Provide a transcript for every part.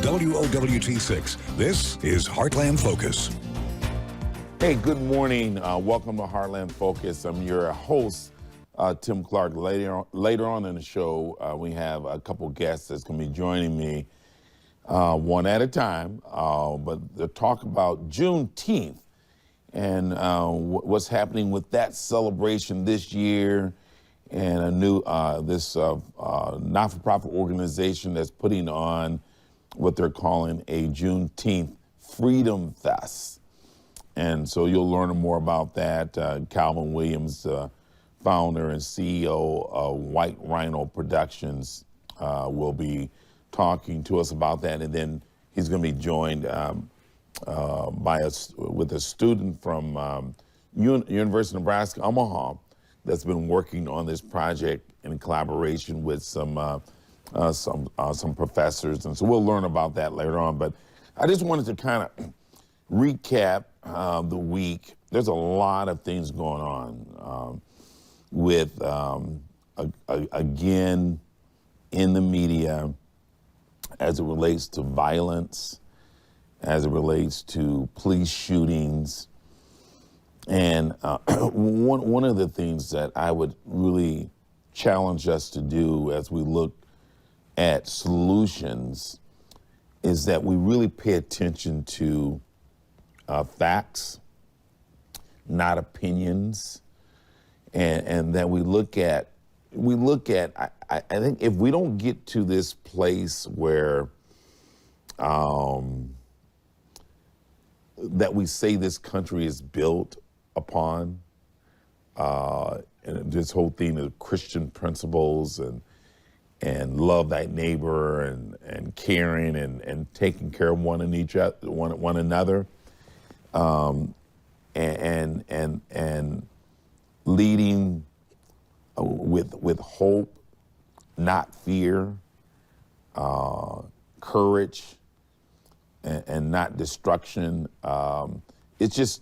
WOWT6. This is Heartland Focus. Hey, good morning. Welcome to Heartland Focus. I'm your host, Tim Clark. Later on in the show, we have a couple guests that's going to be joining me one at a time, but to talk about Juneteenth and what's happening with that celebration this year, and a new this not-for-profit organization that's putting on what they're calling a Juneteenth Freedom Fest. And so you'll learn more about that. Calvin Williams, founder and CEO of White Rhino Productions, will be talking to us about that. And then he's going to be joined with a student from University of Nebraska, Omaha, that's been working on this project in collaboration with some professors. And so we'll learn about that later on. But I just wanted to kind of recap the week. There's a lot of things going on with, again, in the media as it relates to violence, as it relates to police shootings. And one of the things that I would really challenge us to do as we look at solutions is that we really pay attention to facts, not opinions, and that we look at, I think if we don't get to this place where that we say this country is built upon, and this whole theme of Christian principles and love thy neighbor and caring and taking care of one another, and leading with hope, not fear, courage, and not destruction. It's just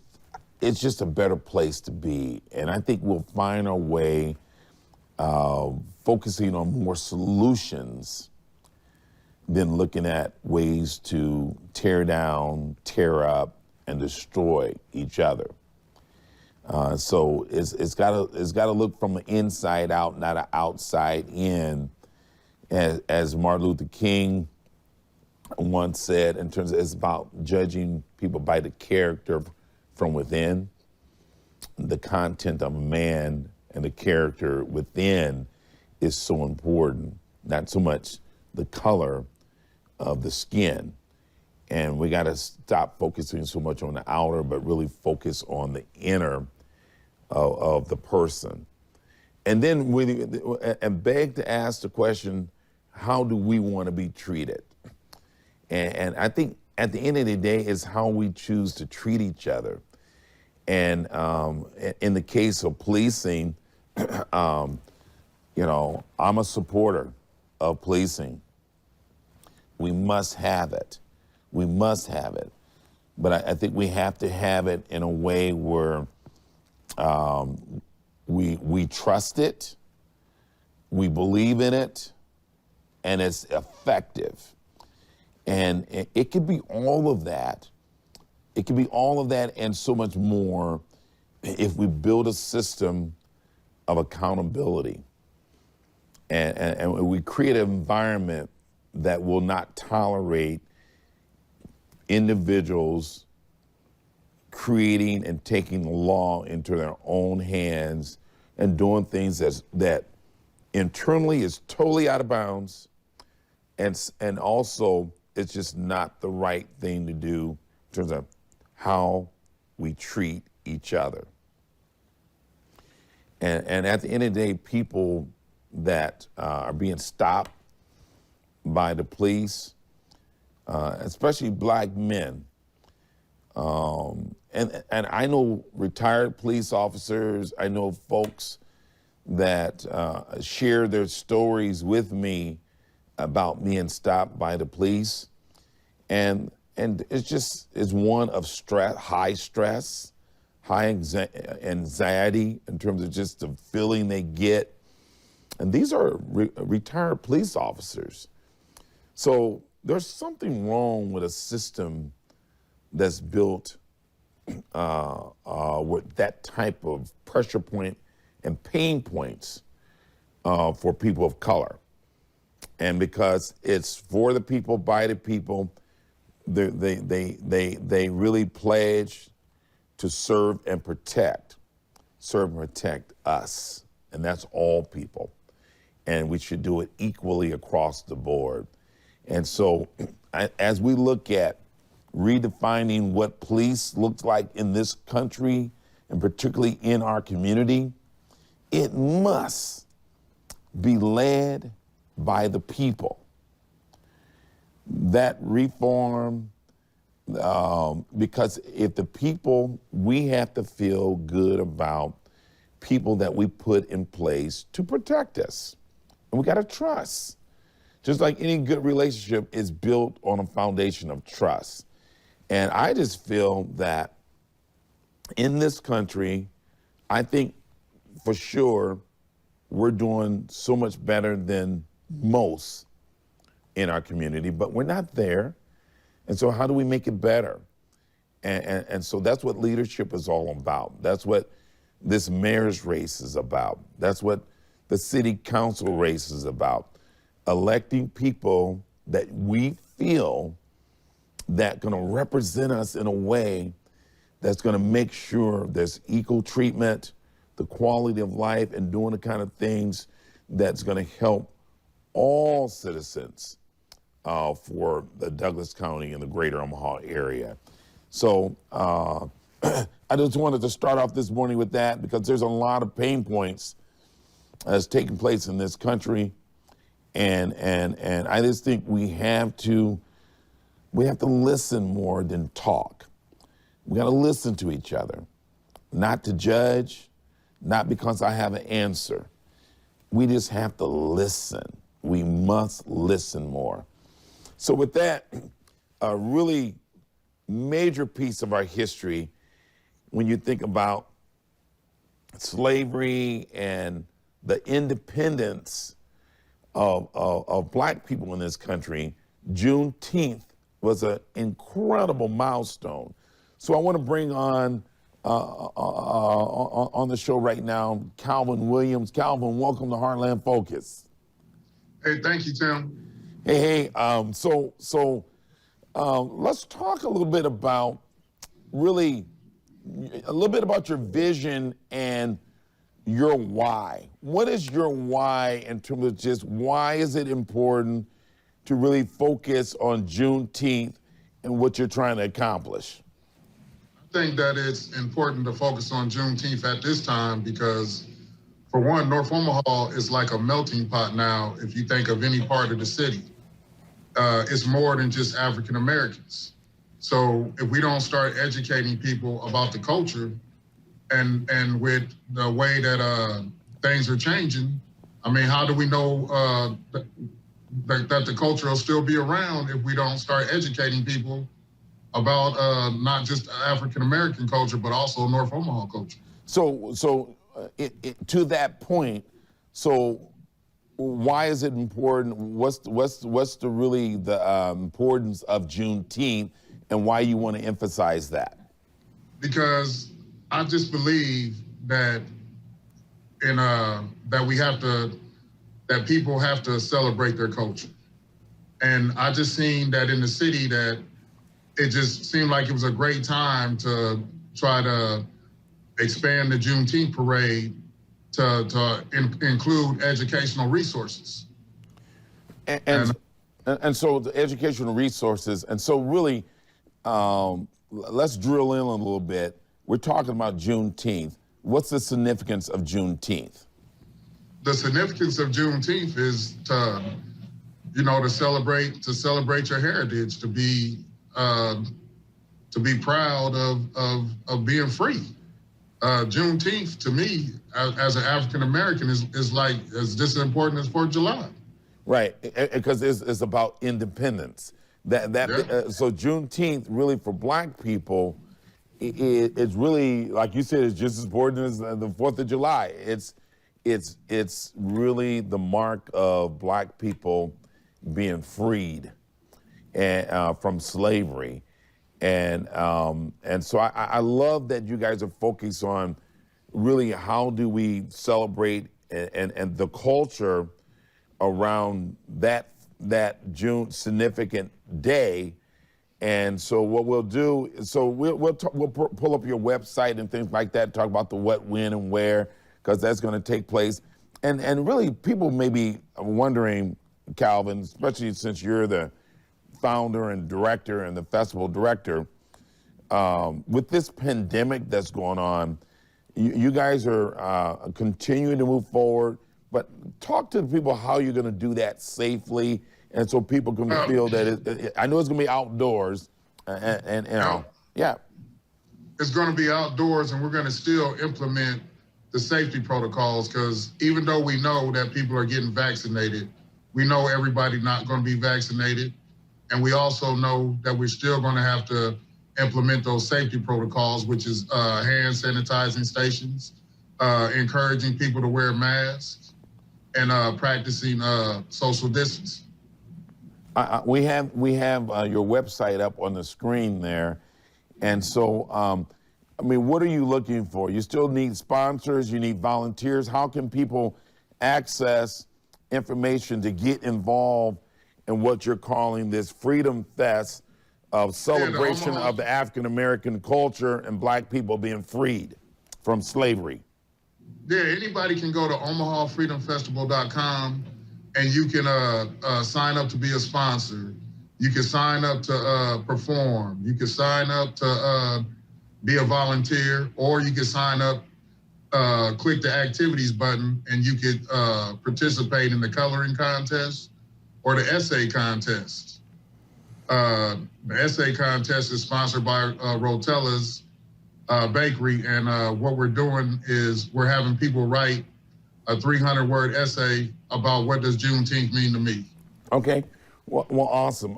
a better place to be. And I think we'll find our way focusing on more solutions than looking at ways to tear down, tear up, and destroy each other. So it's got to look from the inside out, not an outside in, as Martin Luther King once said. In terms of, it's about judging people by the character from within. The content of a man and the character within is so important, not so much the color of the skin. And we got to stop focusing so much on the outer, but really focus on the inner of the person. And then and beg to ask the question, how do we want to be treated? And I think at the end of the day, it's how we choose to treat each other. And in the case of policing, I'm a supporter of policing. We must have it. We must have it. But I think we have to have it in a way where we trust it, we believe in it, and it's effective. And it could be all of that. It could be all of that and so much more if we build a system of accountability and we create an environment that will not tolerate individuals creating and taking the law into their own hands and doing things that internally is totally out of bounds, and also it's just not the right thing to do in terms of how we treat each other. And at the end of the day, people that are being stopped by the police, especially black men, and I know retired police officers, I know folks that share their stories with me about being stopped by the police. And it's one of stress, high anxiety in terms of just the feeling they get. And these are retired police officers. So there's something wrong with a system that's built with that type of pressure point and pain points for people of color. And because it's for the people, by the people, they really pledge to serve and protect us. And that's all people. And we should do it equally across the board. And so as we look at redefining what police looks like in this country, and particularly in our community, it must be led by the people. That reform, because if the people, we have to feel good about people that we put in place to protect us. And we gotta trust. Just like any good relationship is built on a foundation of trust. And I just feel that in this country, I think for sure we're doing so much better than most in our community, but we're not there. And so how do we make it better? And so that's what leadership is all about. That's what this mayor's race is about. That's what the city council race is about. Electing people that we feel that gonna represent us in a way that's gonna make sure there's equal treatment, the quality of life, and doing the kind of things that's gonna help all citizens for the Douglas County and the greater Omaha area. So I just wanted to start off this morning with that because there's a lot of pain points that's taking place in this country. And I just think we have to listen more than talk. We gotta listen to each other, not to judge, not because I have an answer. We just have to listen. We must listen more. So with that, a really major piece of our history, when you think about slavery and the independence of black people in this country, Juneteenth was an incredible milestone. So I want to bring on the show right now, Calvin Williams. Calvin, welcome to Heartland Focus. Hey, thank you, Tim. Hey, so let's talk a little bit about your vision and your why. What is your why in terms of just why is it important to really focus on Juneteenth and what you're trying to accomplish? I think that it's important to focus on Juneteenth at this time because, for one, North Omaha is like a melting pot now if you think of any part of the city. It's more than just African Americans. So if we don't start educating people about the culture and with the way that things are changing, I mean, how do we know that the culture will still be around if we don't start educating people about not just African American culture, but also North Omaha culture? So to that point, so why is it important? What's the really the importance of Juneteenth and why you want to emphasize that? Because I just believe that that people have to celebrate their culture. And I just seen that in the city that it just seemed like it was a great time to try to expand the Juneteenth parade to include educational resources. And so the educational resources, and so really, let's drill in a little bit. We're talking about Juneteenth. What's the significance of Juneteenth? The significance of Juneteenth is to celebrate your heritage, to be proud of being free. Juneteenth, to me, as an African American, is just as important as 4th of July. Right, because it's about independence. So Juneteenth, really for black people, it's really, like you said, it's just as important as the 4th of July. It's really the mark of black people being freed. and, from slavery. And so I love that you guys are focused on really how do we celebrate and the culture around that June significant day. And so what we'll do, so we'll pull up your website and things like that, talk about the what, when, and where, because that's going to take place. And really, people may be wondering, Calvin, especially since you're the founder and director and the festival director, with this pandemic that's going on, you guys are continuing to move forward, but talk to the people how you're going to do that safely, and so people can feel that I know it's going to be outdoors, and you know, yeah. It's going to be outdoors, and we're going to still implement the safety protocols, because even though we know that people are getting vaccinated, we know everybody not going to be vaccinated. And we also know that we're still going to have to implement those safety protocols, which is hand sanitizing stations, encouraging people to wear masks, and practicing social distance. We have your website up on the screen there. And so, I mean, what are you looking for? You still need sponsors, you need volunteers. How can people access information to get involved in what you're calling this Freedom Fest of celebration of the African American culture and Black people being freed from slavery? Yeah, anybody can go to OmahaFreedomFestival.com and you can sign up to be a sponsor. You can sign up to perform. You can sign up to be a volunteer, or you can sign up, click the activities button, and you could participate in the coloring contest or the essay contest. The essay contest is sponsored by Rotella's Bakery, and what we're doing is we're having people write a 300-word essay about what does Juneteenth mean to me. Okay, well, awesome.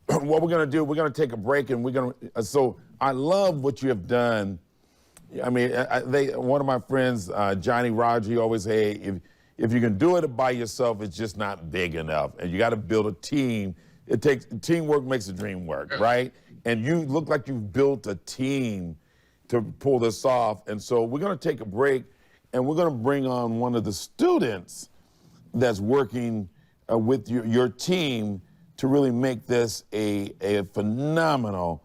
What we're gonna do, we're gonna take a break, and we're gonna, so I love what you have done. I mean, one of my friends, Johnny Roger, he always say, if you can do it by yourself, it's just not big enough. And you got to build a team. Teamwork makes the dream work, right? And you look like you've built a team to pull this off. And so we're going to take a break, and we're going to bring on one of the students that's working with your team to really make this a phenomenal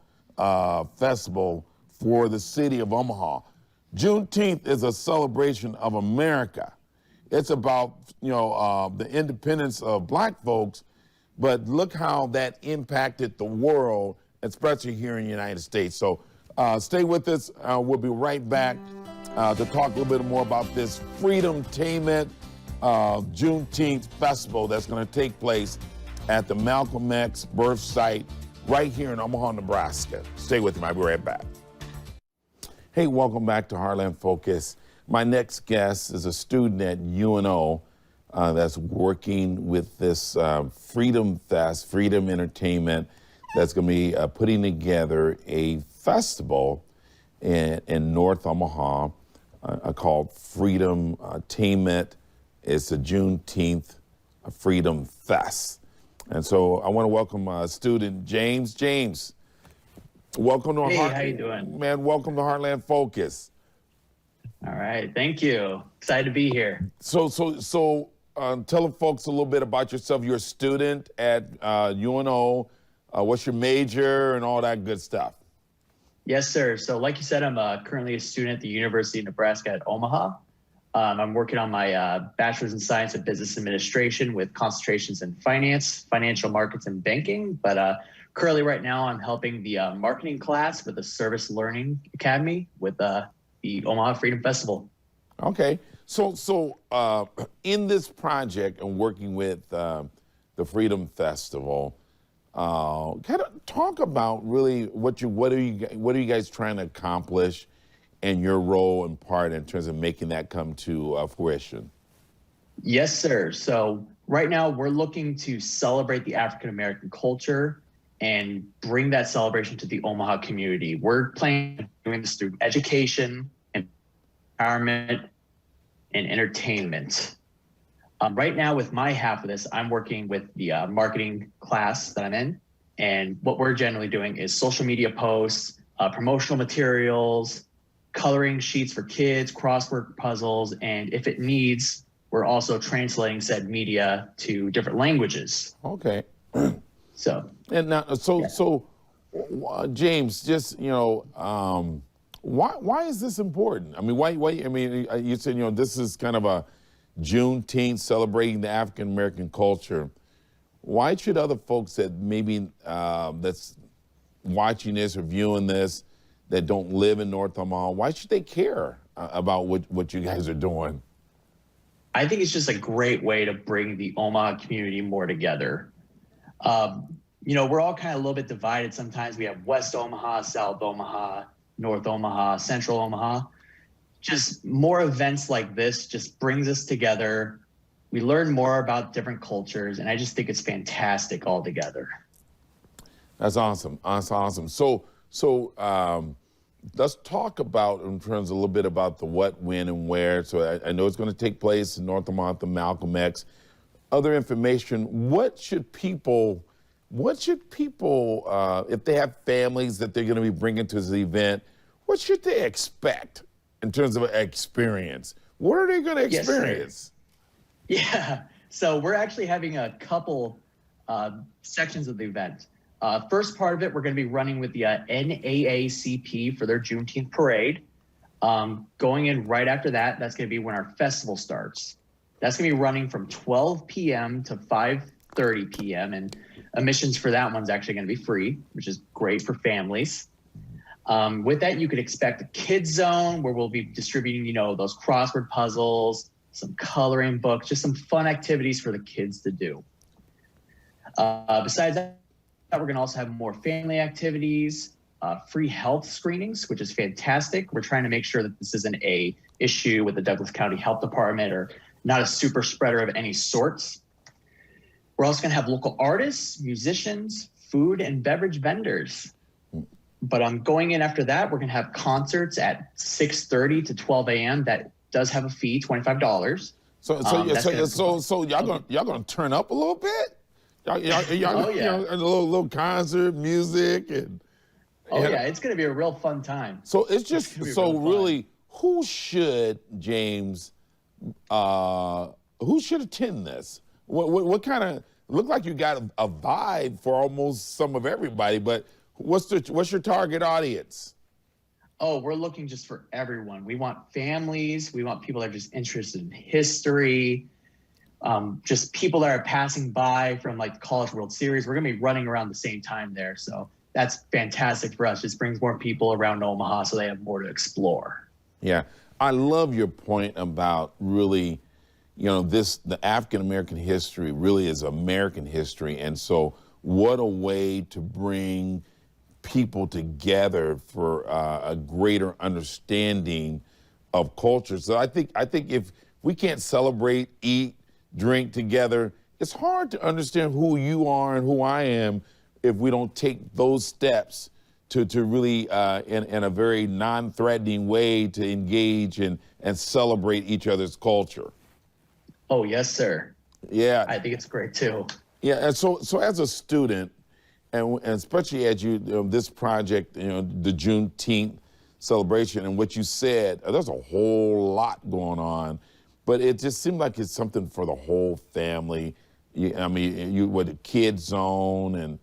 festival for the city of Omaha. Juneteenth is a celebration of America. It's about, the independence of Black folks, but look how that impacted the world, especially here in the United States. So stay with us. We'll be right back to talk a little bit more about this Freedomtainment Juneteenth festival that's going to take place at the Malcolm X birth site right here in Omaha, Nebraska. Stay with me. I'll be right back. Hey, welcome back to Heartland Focus. My next guest is a student at UNO that's working with this Freedom Fest, Freedom Entertainment, that's going to be putting together a festival in North Omaha called Freedomtainment. It's a Juneteenth Freedom Fest. And so I want to welcome student James. James, welcome to Hey, how you doing? Man, welcome to Heartland Focus. All right, thank you. Excited to be here. So tell the folks a little bit about yourself. You're a student at UNO. What's your major and all that good stuff? Yes, sir. So like you said, I'm currently a student at the University of Nebraska at Omaha. I'm working on my Bachelor's in Science of Business Administration with concentrations in finance, financial markets, and banking. But currently right now, I'm helping the marketing class with the Service Learning Academy with the Omaha Freedom Festival. Okay. So in this project and working with the Freedom Festival, kind of talk about really what are you guys trying to accomplish and your role and part in terms of making that come to fruition? Yes, sir. So right now we're looking to celebrate the African American culture and bring that celebration to the Omaha community. We're planning on doing this through education, empowerment, and entertainment. Right now with my half of this, I'm working with the marketing class that I'm in, And what we're generally doing is social media posts, promotional materials, coloring sheets for kids, crossword puzzles, and if it needs, we're also translating said media to different languages. Okay. So, And now, James, just why is this important? I mean, why? I mean, you said this is kind of a Juneteenth celebrating the African American culture. Why should other folks that maybe that's watching this or viewing this that don't live in North Omaha, why should they care about what you guys are doing? I think it's just a great way to bring the Omaha community more together. We're all kind of a little bit divided sometimes. We have West Omaha, South Omaha, North Omaha, Central Omaha. Just more events like this just brings us together. We learn more about different cultures, and I just think it's fantastic altogether. That's awesome. That's awesome. So let's talk about, in terms a little bit about the what, when, and where. So I know it's going to take place in North Omaha, the Malcolm X. Other information, what should people, if they have families that they're going to be bringing to this event, what should they expect in terms of an experience? What are they going to experience? Yeah, so we're actually having a couple sections of the event. First part of it, we're going to be running with the NAACP for their Juneteenth parade. Going in right after that, that's going to be when our festival starts. That's going to be running from 12 p.m. to 5:30 p.m. and admissions for that one's actually going to be free, which is great for families. With that, you could expect a kids zone where we'll be distributing, those crossword puzzles, some coloring books, just some fun activities for the kids to do. Besides that, we're going to also have more family activities, free health screenings, which is fantastic. We're trying to make sure that this isn't a issue with the Douglas County Health Department or not a super spreader of any sorts. We're also going to have local artists, musicians, food and beverage vendors. But going in after that, we're going to have concerts at 6:30 to 12 a.m. That does have a fee, $25. So y'all gonna turn up a little bit? Y'all a little concert, music, and yeah, it's going to be a real fun time. So it's just really, who should, James? Who should attend this? What kind of, look like you got a vibe for almost some of everybody, but what's your target audience? Oh, we're looking just for everyone. We want families. We want people that are just interested in history. Just people that are passing by from like the College World Series. We're going to be running around the same time there. So that's fantastic for us. Just brings more people around Omaha so they have more to explore. Yeah. I love your point about really, the African-American history really is American history. And so what a way to bring people together for a greater understanding of culture. So I think if we can't celebrate, eat, drink together, it's hard to understand who you are and who I am if we don't take those steps to really, in a very non-threatening way, to engage and celebrate each other's culture. Oh, yes, sir. Yeah. I think it's great, too. Yeah, and so as a student, and especially as this project, the Juneteenth celebration, and what you said, there's a whole lot going on, but it just seemed like it's something for the whole family. With the kids zone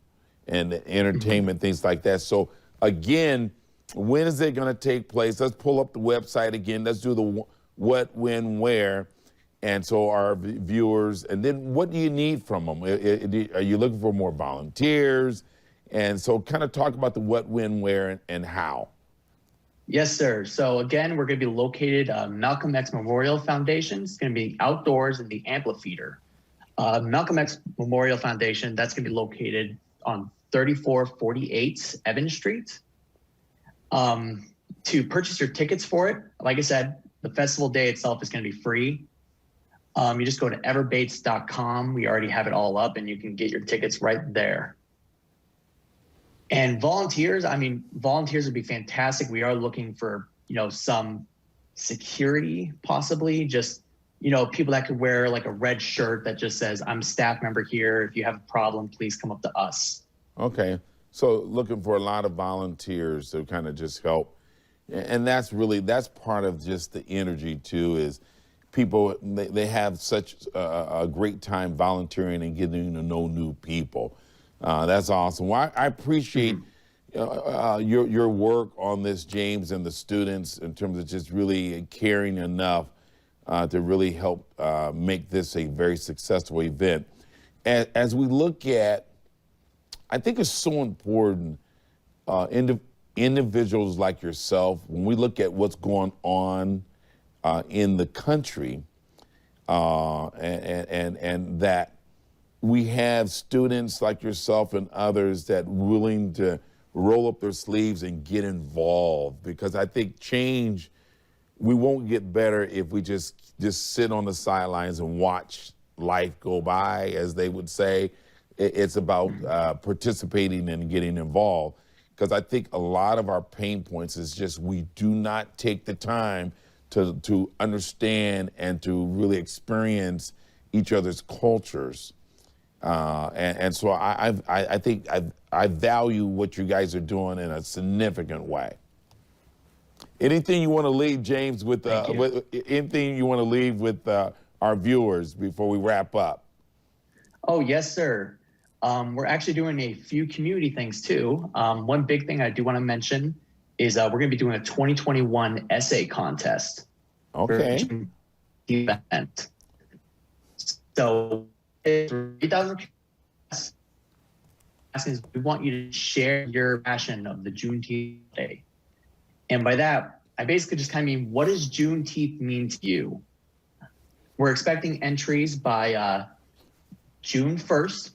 and the entertainment, things like that. So again, when is it going to take place? Let's pull up the website again. Let's do the what, when, where. And so our viewers, and then what do you need from them? Are you looking for more volunteers? And so kind of talk about the what, when, where, and how. Yes, sir. So again, we're going to be located Malcolm X Memorial Foundation. It's going to be outdoors in the amphitheater. Malcolm X Memorial Foundation, that's going to be located on 3448 Evans Street. To purchase your tickets for it, like I said, the festival day itself is going to be free. You just go to everbates.com. We already have it all up, and you can get your tickets right there. And volunteers would be fantastic. We are looking for, some security, possibly just, people that could wear like a red shirt that just says, I'm a staff member here. If you have a problem, please come up to us. Okay. So looking for a lot of volunteers to kind of just help. And that's part of just the energy too, is people, they have such a great time volunteering and getting to know new people. That's awesome. Well, I appreciate your work on this, James, and the students in terms of just really caring enough to really help make this a very successful event. As we look at, I think it's so important, individuals like yourself, when we look at what's going on in the country, and that we have students like yourself and others that willing to roll up their sleeves and get involved, because I think change, we won't get better if we just sit on the sidelines and watch life go by, as they would say. It's about participating and getting involved, because I think a lot of our pain points is just we do not take the time to understand and to really experience each other's cultures. And so I think I value what you guys are doing in a significant way. Anything you want to leave, James, with anything you want to leave with our viewers before we wrap up? Oh, yes, sir. We're actually doing a few community things too. One big thing I do want to mention is we're going to be doing a 2021 essay contest. Okay. For the event. So, 3,000 we want you to share your passion of the Juneteenth Day. And by that, I basically just kind of mean, what does Juneteenth mean to you? We're expecting entries by June 1st,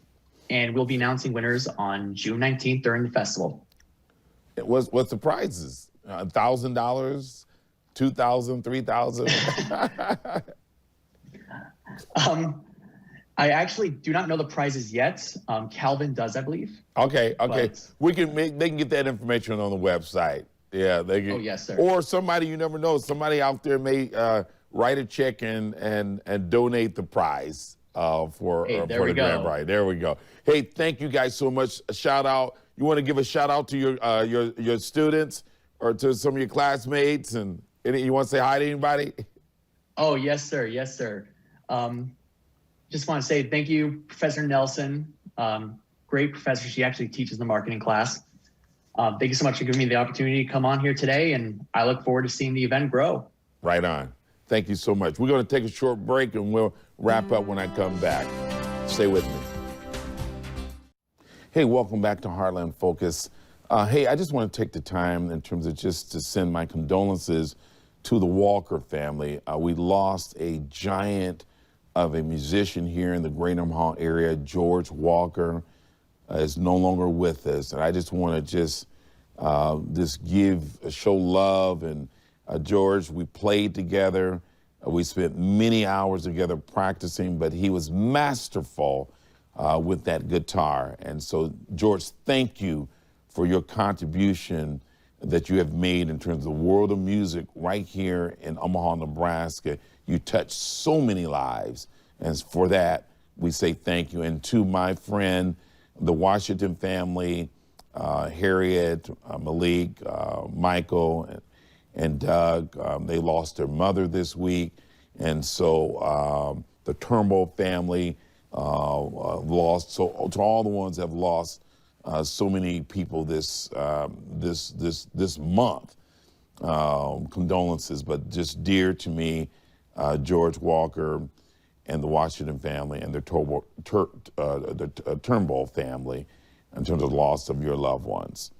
and we'll be announcing winners on June 19th during the festival. What's the prizes? $1,000, $2,000, $3,000? I actually do not know the prizes yet. Calvin does, I believe. Okay. But, They can get that information on the website. Yeah, they can. Oh, yes, sir. Or somebody, you never know, somebody out there may write a check and donate the prize for the grand prize. There we go. Hey, thank you guys so much. A shout out. You want to give a shout out to your students or to some of your classmates, and you want to say hi to anybody? Oh, yes, sir. Yes, sir. Just want to say thank you, Professor Nelson. Great professor. She actually teaches the marketing class. Thank you so much for giving me the opportunity to come on here today, and I look forward to seeing the event grow. Right on. Thank you so much. We're going to take a short break, and we'll wrap up when I come back. Stay with me. Hey, welcome back to Heartland Focus. Hey, I just want to take the time in terms of just to send my condolences to the Walker family. We lost a giant of a musician here in the Greater Omaha area. George Walker is no longer with us, and I just want to just show love. And George, we played together. We spent many hours together practicing, but he was masterful with that guitar. And so, George, thank you for your contribution that you have made in terms of the world of music right here in Omaha, Nebraska. You touched so many lives, and for that, we say thank you. And to my friend, the Washington family, Harriet, Malik, Michael, and Doug, they lost their mother this week. And so the Turnbull family lost, so to all the ones that have lost so many people this month, condolences, but just dear to me, George Walker and the Washington family and the Turnbull family in terms of the loss of your loved ones.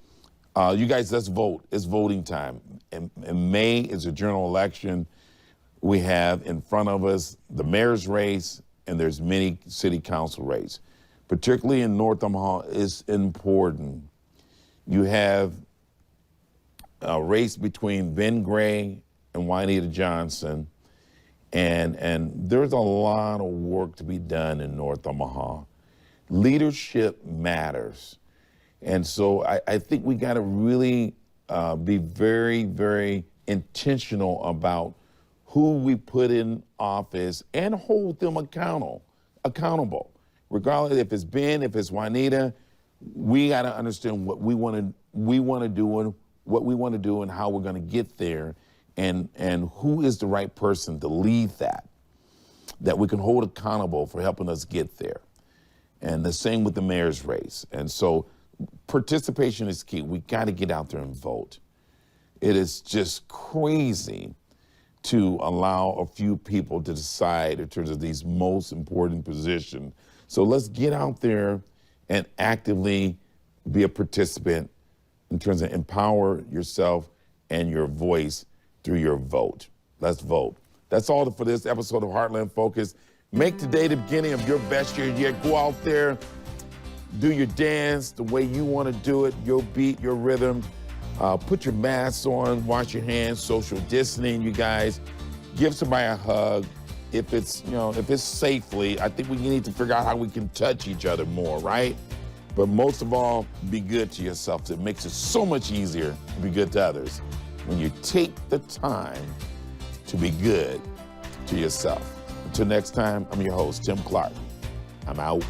You guys, let's vote. It's voting time. In May is a general election. We have in front of us the mayor's race, and there's many city council races. Particularly in North Omaha, it's important. You have a race between Ben Gray and Juanita Johnson, and there's a lot of work to be done in North Omaha. Leadership matters. And so I think we got to really be very, very intentional about who we put in office and hold them accountable. Regardless if it's Ben, if it's Juanita, we got to understand what we want to do and what we want to do and how we're going to get there, and who is the right person to lead that we can hold accountable for helping us get there. And the same with the mayor's race. And so participation is key. We got to get out there and vote. It is just crazy to allow a few people to decide in terms of these most important positions. So let's get out there and actively be a participant in terms of empower yourself and your voice through your vote. Let's vote. That's all for this episode of Heartland Focus. Make today the beginning of your best year yet. Go out there, do your dance the way you want to do it, your beat, your rhythm. Put your masks on, wash your hands, social distancing, you guys. Give somebody a hug. If it's safely, I think we need to figure out how we can touch each other more, right? But most of all, be good to yourself. It makes it so much easier to be good to others when you take the time to be good to yourself. Until next time, I'm your host, Tim Clark. I'm out.